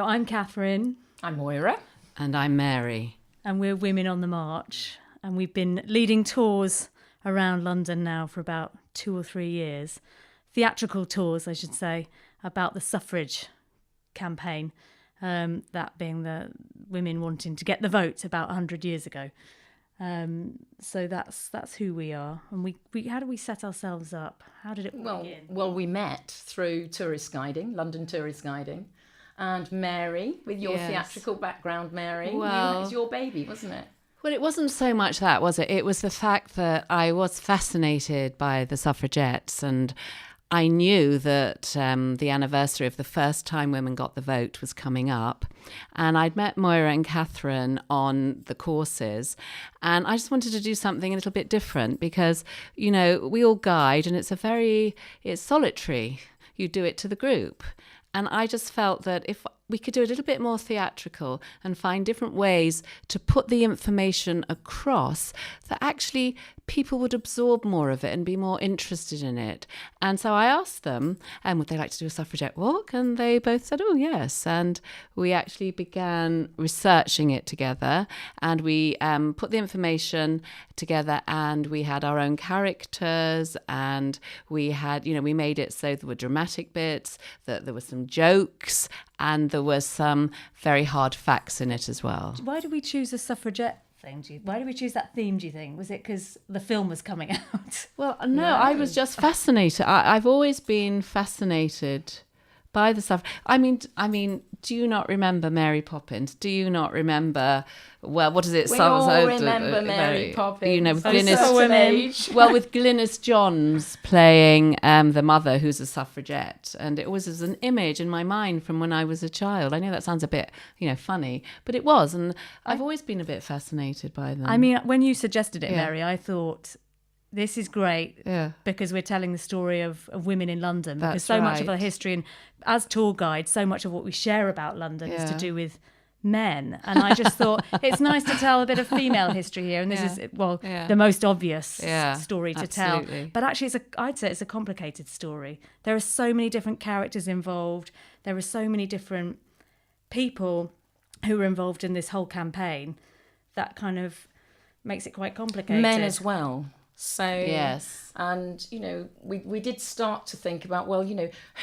So I'm Catherine. I'm Moira. And I'm Mary. And we're Women on the March. And we've been leading tours around London now for about 2 or 3 years. Theatrical tours, I should say, about the suffrage campaign. That being the women wanting to get the vote about 100 years ago. So that's who we are. And we how do we set ourselves up? How did it begin? Well, we met through tourist guiding, London tourist guiding. And Mary, with your theatrical background, Mary, it was your baby, wasn't it? Well, it wasn't so much that, was it? It was the fact that I was fascinated by the suffragettes, and I knew that the anniversary of the first time women got the vote was coming up. And I'd met Moira and Catherine on the courses, and I just wanted to do something a little bit different because, you know, we all guide and it's solitary. You do it to the group. And I just felt that if we could do a little bit more theatrical and find different ways to put the information across, that actually people would absorb more of it and be more interested in it. And so I asked them, would they like to do a suffragette walk? And they both said, oh, yes. And we actually began researching it together, and we put the information together, and we had our own characters, and we had, we made it so there were dramatic bits, that there were some jokes, and there were some very hard facts in it as well. Why did we choose a suffragette thing? Why did we choose that theme, do you think? Was it because the film was coming out? Well, no, I was just fascinated. I've always been fascinated by the suffrage. I mean, do you not remember Mary Poppins? Do you not remember, well, what is it? We all remember Mary Poppins. With with Glynis Johns playing the mother who's a suffragette. And it was as an image in my mind from when I was a child. I know that sounds a bit, funny, but it was. And I've always been a bit fascinated by them. I mean, when you suggested it, Mary, I thought, this is great because we're telling the story of women in London. Because so much of our history, and as tour guides, so much of what we share about London is to do with men. And I just thought it's nice to tell a bit of female history here. And this is, the most obvious story to tell. But actually, I'd say it's a complicated story. There are so many different characters involved. There are so many different people who were involved in this whole campaign that kind of makes it quite complicated. Men as well. So, yes. And, we did start to think about,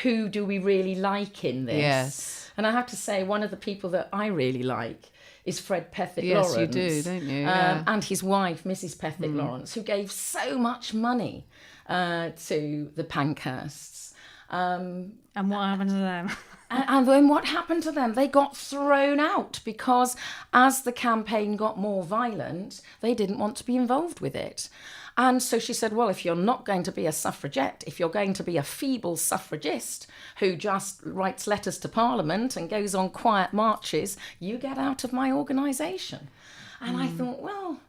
who do we really like in this? Yes. And I have to say, one of the people that I really like is Fred Pethick Lawrence. Yes, you do, don't you? And his wife, Mrs. Pethick Lawrence, who gave so much money to the Pankhursts. And what happened to them? And then what happened to them? They got thrown out because as the campaign got more violent, they didn't want to be involved with it. And so she said, well, if you're not going to be a suffragette, if you're going to be a feeble suffragist who just writes letters to Parliament and goes on quiet marches, you get out of my organisation. And I thought, well,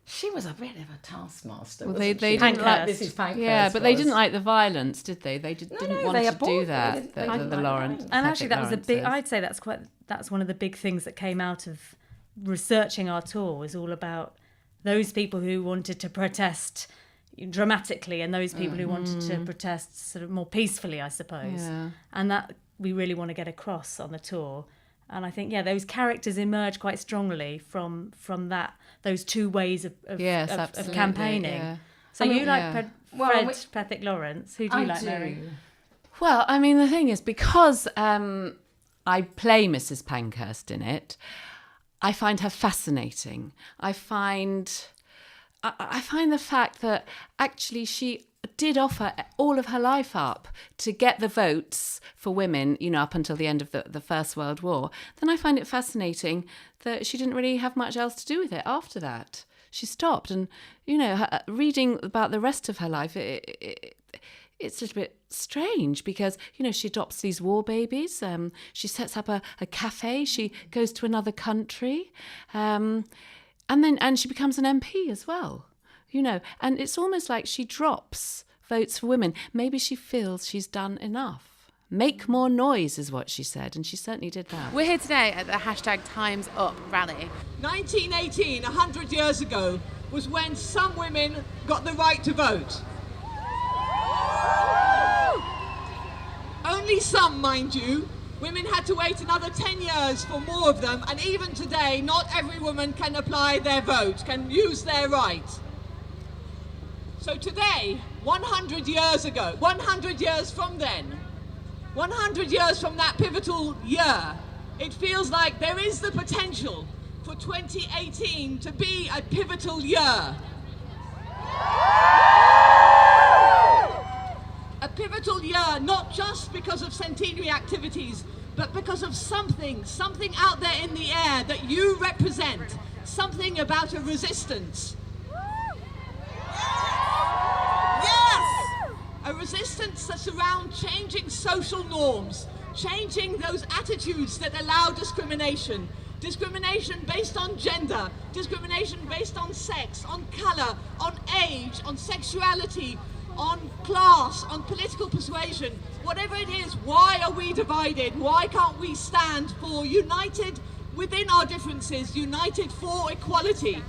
she was a bit of a taskmaster. Well, they didn't like Mrs. Pankhurst. Yeah, but they didn't like the violence, did they? They didn't want to do that. The Lawrence. And actually, that was a big. I'd say that's one of the big things that came out of researching our tour. Was all about those people who wanted to protest dramatically and those people who wanted to protest sort of more peacefully, I suppose. Yeah. And that we really want to get across on the tour. And I think, those characters emerge quite strongly from those two ways of campaigning. Yeah. So Fred Pethick Lawrence. Who do you like, Mary? Well, I mean, the thing is, because I play Mrs. Pankhurst in it, I find her fascinating. I find the fact that actually she did offer all of her life up to get the votes for women, up until the end of the First World War. Then I find it fascinating that she didn't really have much else to do with it after that. She stopped, and reading about the rest of her life, it's a little bit strange because, she adopts these war babies. She sets up a cafe. She goes to another country. And she becomes an MP as well, And it's almost like she drops votes for women. Maybe she feels she's done enough. Make more noise is what she said, and she certainly did that. We're here today at the #TimesUp rally. 1918, 100 years ago, was when some women got the right to vote. Only some, mind you, Women had to wait another 10 years for more of them, and even today, not every woman can apply their vote, can use their right. So today, 100 years ago, 100 years from then, 100 years from that pivotal year, it feels like there is the potential for 2018 to be a pivotal year. A pivotal year, not just because of centenary activities, but because of something out there in the air that you represent, something about a resistance. Yes! A resistance that's around changing social norms, changing those attitudes that allow discrimination. Discrimination based on gender, discrimination based on sex, on colour, on age, on sexuality, on class, on political persuasion. Whatever it is, why are we divided? Why can't we stand for united within our differences, united for equality?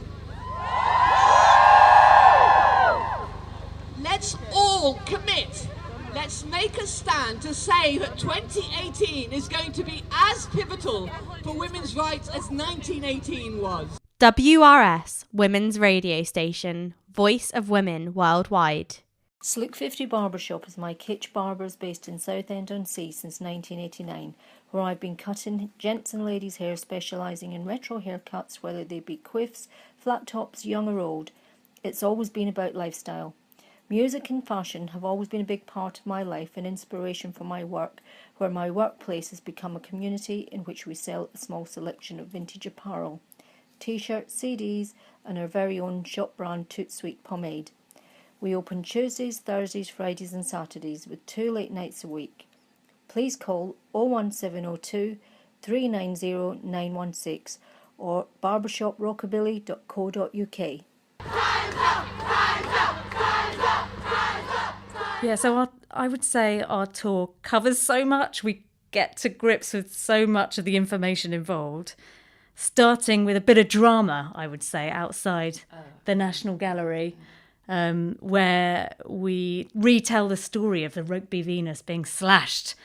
Let's all commit. Let's make a stand to say that 2018 is going to be as pivotal for women's rights as 1918 was. WRS, Women's Radio Station, Voice of Women Worldwide. Slook 50 Barbershop is my kitsch barbers based in Southend-on-Sea since 1989, where I've been cutting gents and ladies' hair, specialising in retro haircuts, whether they be quiffs, flat tops, young or old. It's always been about lifestyle. Music and fashion have always been a big part of my life and inspiration for my work, where my workplace has become a community in which we sell a small selection of vintage apparel, t-shirts, CDs and our very own shop brand Toot Sweet pomade. We open Tuesdays, Thursdays, Fridays and Saturdays with 2 late nights a week. Please call 01702 390 916 or barbershoprockabilly.co.uk. Yeah, so I would say our tour covers so much. We get to grips with so much of the information involved, starting with a bit of drama, I would say, outside the National Gallery, where we retell the story of the Rugby Venus being slashed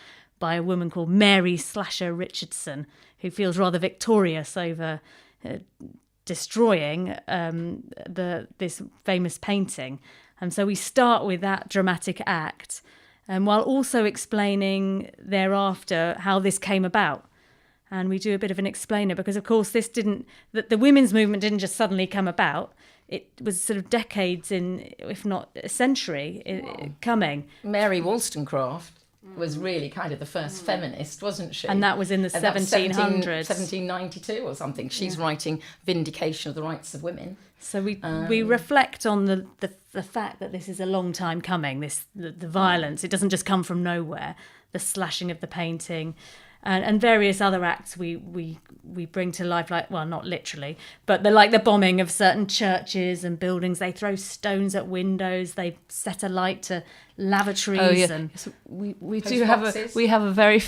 by a woman called Mary Slasher Richardson, who feels rather victorious over destroying this famous painting. And so we start with that dramatic act, while also explaining thereafter how this came about. And we do a bit of an explainer because, of course, the women's movement didn't just suddenly come about. It was sort of decades if not a century, coming. Mary Wollstonecraft was really kind of the first feminist, wasn't she? And that was in the 1700s. 1792 or something. She's writing Vindication of the Rights of Women. So we reflect on the fact that this is a long time coming, the violence. It doesn't just come from nowhere, the slashing of the painting. And various other acts we bring to life, like, well, not literally, but the bombing of certain churches and buildings. They throw stones at windows. They set alight to lavatories. Oh, yeah. And so we do have a very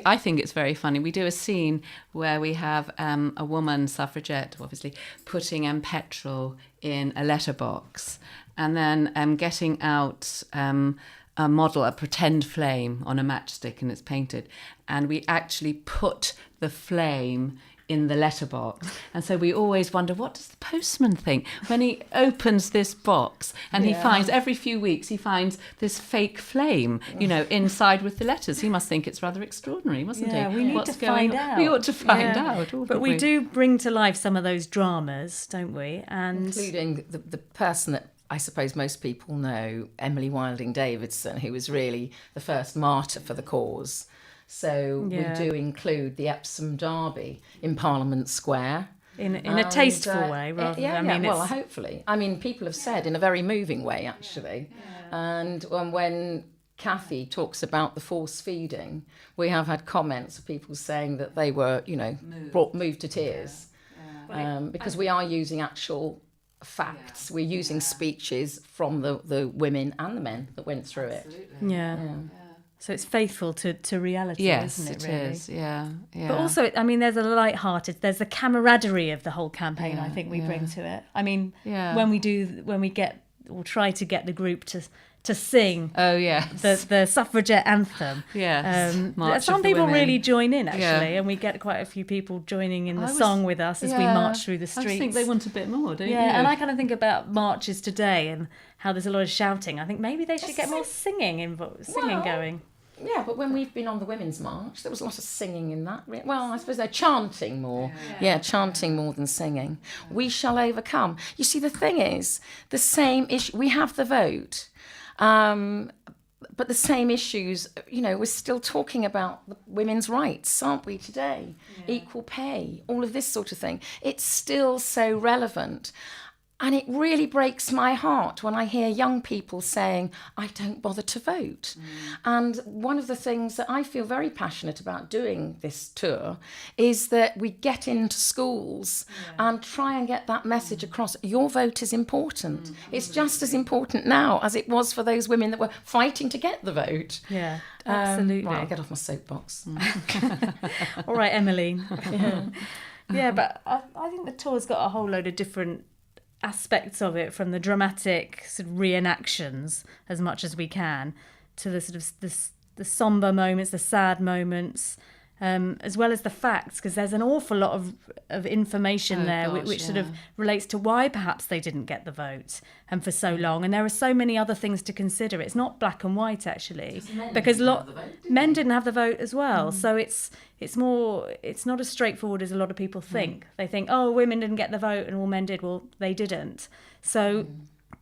I think it's very funny. We do a scene where we have a woman suffragette, obviously, putting petrol in a letterbox, and then getting out a model, a pretend flame on a matchstick, and it's painted. And we actually put the flame in the letterbox. And so we always wonder, what does the postman think when he opens this box and he finds, every few weeks, he finds this fake flame, inside with the letters. He must think it's rather extraordinary, mustn't he? We need to find out. We ought to find out. But we do bring to life some of those dramas, don't we? And including the person that I suppose most people know, Emily Wilding Davidson, who was really the first martyr for the cause. So we do include the Epsom Derby in Parliament Square. In a tasteful way, rather than... hopefully. I mean, people have said in a very moving way, actually. Yeah. And when Kathy talks about the force feeding, we have had comments of people saying that they were, moved to tears. Yeah. Because we are using actual facts. We're using speeches from the women and the men that went through it. Yeah. So it's faithful to reality, isn't it, really? Yes, it is, yeah. But also, there's there's the camaraderie of the whole campaign, I think we bring to it. When we try to get the group to sing. Oh yes, the suffragette anthem. Yes, some people really join in actually, and we get quite a few people joining in the song with us as we march through the streets. I think they want a bit more, don't you? Yeah, and I kind of think about marches today and how there's a lot of shouting. I think maybe they should get more singing going. Yeah, but when we've been on the Women's March, there was a lot of singing in that. Well, I suppose they're chanting more. Yeah, chanting more than singing. We shall overcome. You see, the thing is, the same issue. We have the vote, but the same issues, we're still talking about women's rights, aren't we, today? Yeah. Equal pay, all of this sort of thing. It's still so relevant. And it really breaks my heart when I hear young people saying, I don't bother to vote. And one of the things that I feel very passionate about doing this tour is that we get into schools and try and get that message across. Your vote is important. It's just as important now as it was for those women that were fighting to get the vote. Yeah, absolutely. Right, I'll get off my soapbox. All right, Emmeline. Yeah, but I think the tour's got a whole load of different aspects of it, from the dramatic sort of reenactions as much as we can to the sort of the somber moments, the sad moments, as well as the facts, because there's an awful lot of information which sort of relates to why perhaps they didn't get the vote and for so long. And there are so many other things to consider. It's not black and white actually, because men didn't have the vote as well. So it's not as straightforward as a lot of people think. They think, oh, women didn't get the vote and all men did. Well, they didn't. So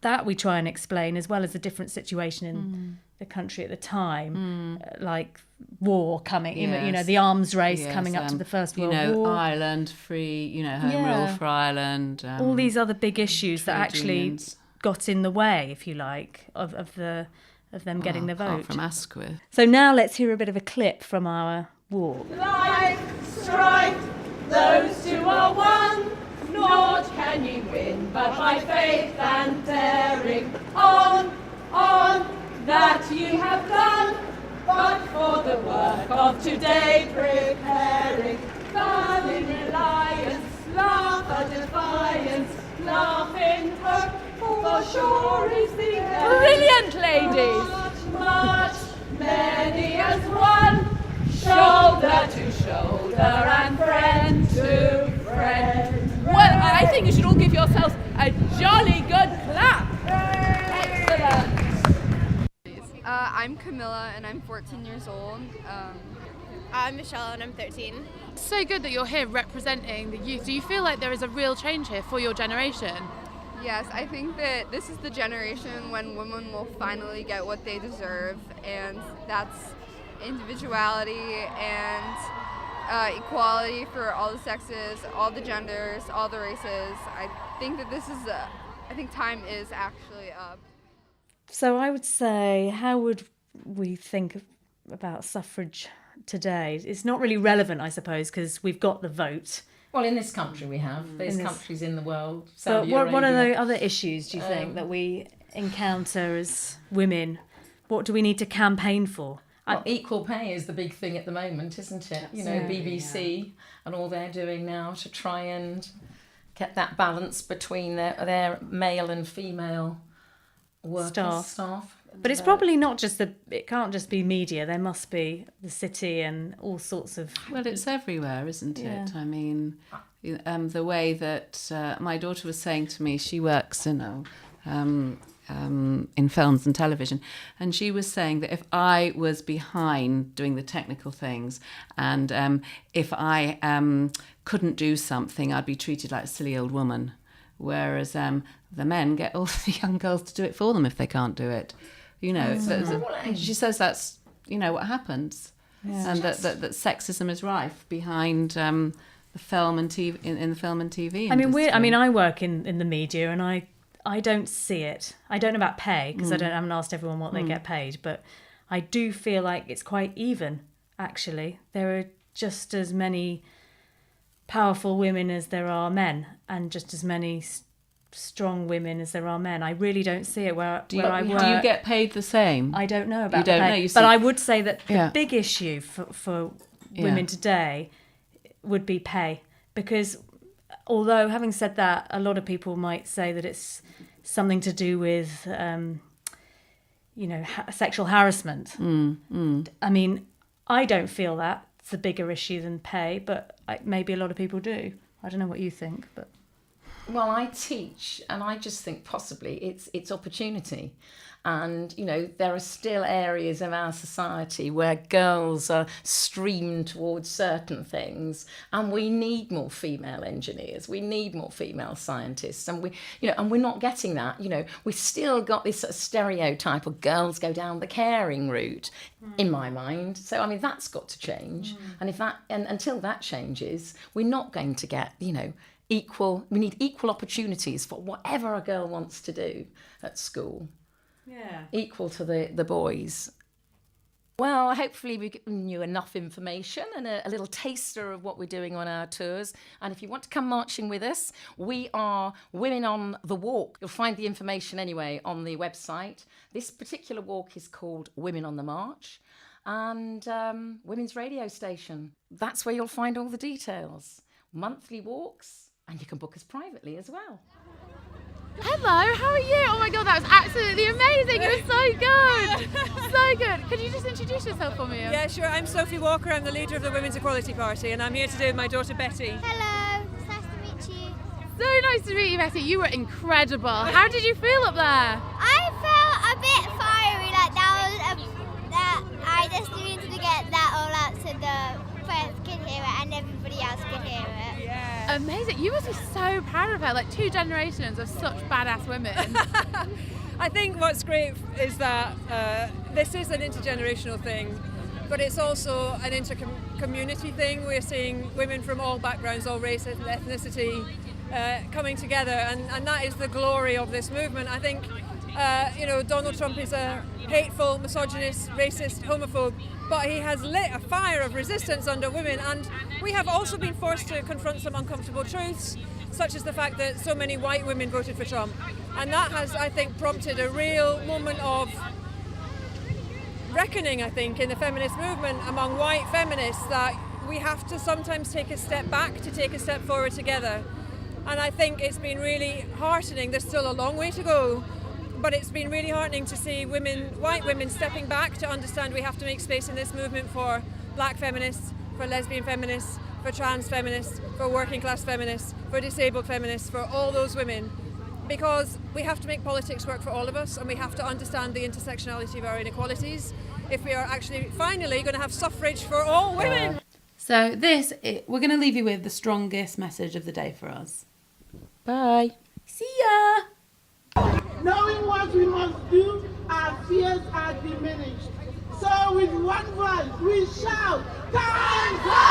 that we try and explain, as well as the different situation in the country at the time, like war coming, the arms race coming up to the First World War. Ireland free, home rule for Ireland. All these other big issues that actually got in the way, if you like, of them getting the vote. From Asquith. So now let's hear a bit of a clip from our walk. Life, strife, those two are one. Naught can ye win but by faith and daring. On, that you have done, but for the work of today preparing. Fun in reliance, laugh at defiance, laugh in hope, for sure is the end. Brilliant, ladies! Much, many as one, shoulder to shoulder and friend to friend. Well, I think you should all give yourselves a jolly good clap. Excellent. I'm Camilla and I'm 14 years old. I'm Michelle and I'm 13. It's so good that you're here representing the youth. Do you feel like there is a real change here for your generation? Yes, I think that this is the generation when women will finally get what they deserve, and that's individuality and equality for all the sexes, all the genders, all the races. I think that I think time is actually up. So I would say, how would we think about suffrage today? It's not really relevant, I suppose, because we've got the vote. Well, in this country we have. There's countries in the world. But what are the other issues, do you think, that we encounter as women? What do we need to campaign for? Well, equal pay is the big thing at the moment, isn't it? BBC and all they're doing now to try and get that balance between their male and female workers, staff. But it's probably not just it can't just be media. There must be the city and all sorts of... Well, it's everywhere, isn't it? I mean, the way that my daughter was saying to me, she works in films and television, and she was saying that if I was behind doing the technical things and if I couldn't do something, I'd be treated like a silly old woman. Whereas the men get all the young girls to do it for them if they can't do it. She says that's what happens, and that sexism is rife behind the film and TV in the film and TV industry. I work in the media, and I don't see it. I don't know about pay because I haven't asked everyone what they get paid, but I do feel like it's quite even. Actually, there are just as many powerful women as there are men, and just as many strong women as there are men. I really don't see it where I work. Do you get paid the same? I don't know about you don't the pay, know, but I would say that the big issue for women today would be pay, because although, having said that, a lot of people might say that it's something to do with sexual harassment. I mean, I don't feel that's a bigger issue than pay, but maybe a lot of people do. I don't know what you think, but... Well, I teach, and I just think possibly it's opportunity. And, there are still areas of our society where girls are streamed towards certain things, and we need more female engineers, we need more female scientists, and we're not getting that. We still got this sort of stereotype of girls go down the caring route, in my mind. So, I mean, that's got to change. And until that changes, we're not going to get, we need equal opportunities for whatever a girl wants to do at school. Yeah. Equal to the boys. Well, hopefully we've given you enough information and a little taster of what we're doing on our tours. And if you want to come marching with us, we are Women on the Walk. You'll find the information anyway on the website. This particular walk is called Women on the March, and Women's Radio Station. That's where you'll find all the details. Monthly walks, and you can book us privately as well. Hello, how are you? Oh my god, that was absolutely amazing. It was so good. So good. Could you just introduce yourself for me? Yeah, sure. I'm Sophie Walker. I'm the leader of the Women's Equality Party, and I'm here today with my daughter Betty. Hello, it's nice to meet you. So nice to meet you, Betty. You were incredible. How did you feel up there? I felt a bit fiery, like that I just needed to get that all out so the friends could hear it and everybody else could hear it. Yeah. Amazing. You must be so proud of her, like 2 generations of such badass women. I think what's great is that this is an intergenerational thing, but it's also an inter-community thing. We're seeing women from all backgrounds, all races and ethnicity coming together, and that is the glory of this movement. I think Donald Trump is a hateful, misogynist, racist, homophobe, but he has lit a fire of resistance under women, and we have also been forced to confront some uncomfortable truths, such as the fact that so many white women voted for Trump. And that has, I think, prompted a real moment of reckoning, I think, in the feminist movement among white feminists, that we have to sometimes take a step back to take a step forward together. And I think it's been really heartening. There's still a long way to go, but it's been really heartening to see white women stepping back to understand we have to make space in this movement for black feminists, for lesbian feminists, for trans feminists, for working class feminists, for disabled feminists, for all those women, because we have to make politics work for all of us, and we have to understand the intersectionality of our inequalities if we are actually finally going to have suffrage for all women. So we're going to leave you with the strongest message of the day for us. Bye. See ya. Knowing what we must do, our fears are diminished. So with one voice we shout, "Time's up!"